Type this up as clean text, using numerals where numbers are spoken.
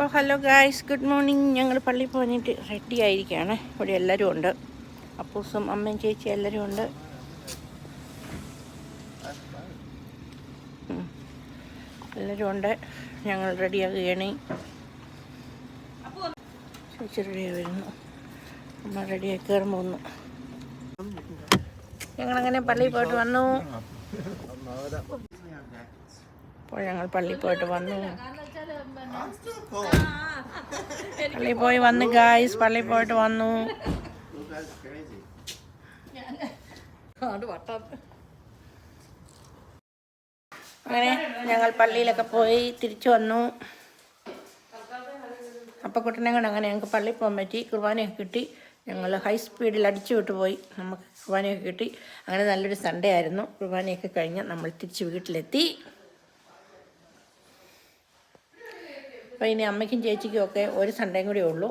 അപ്പോൾ hello guys, good morning. ഞങ്ങൾ പള്ളിയിൽ പോയിട്ട് റെഡി ആയിരിക്കുകയാണ്. ഇവിടെ എല്ലാവരും ഉണ്ട്. അപ്പൂസും അമ്മയും ചേച്ചി എല്ലാവരും ഉണ്ട്. എല്ലാവരും ഉണ്ട്. ഞങ്ങൾ റെഡിയാകുകയാണ്. ചേച്ചി റെഡിയായി വരുന്നു. അമ്മ റെഡിയായി കയറുമ്പോൾ വന്നു. ഞങ്ങളങ്ങനെ പള്ളിയിൽ പോയിട്ട് വന്നു. അപ്പോൾ ഞങ്ങൾ പള്ളിയിൽ പോയിട്ട് വന്നു. പള്ളിയിൽ പോയി വന്നു ഗായ്സ്, പള്ളിയിൽ പോയിട്ട് വന്നു. അങ്ങനെ ഞങ്ങൾ പള്ളിയിലൊക്കെ പോയി തിരിച്ചു വന്നു. അപ്പോൾ കുട്ടനെ കൊണ്ട് അങ്ങനെ ഞങ്ങൾക്ക് പള്ളിയിൽ പോകാൻ പറ്റി. കുർബാനയൊക്കെ കിട്ടി. ഞങ്ങൾ ഹൈ സ്പീഡിൽ അടിച്ചു വിട്ട് പോയി. നമുക്ക് കുർബാനയൊക്കെ കിട്ടി. അങ്ങനെ നല്ലൊരു സൺഡേ ആയിരുന്നു. കുർബാനയൊക്കെ കഴിഞ്ഞ് നമ്മൾ തിരിച്ച് വീട്ടിലെത്തി. അപ്പോൾ ഇനി അമ്മയ്ക്കും ചേച്ചിക്കും ഒക്കെ ഒരു സൺഡേയും കൂടെ ഉള്ളൂ.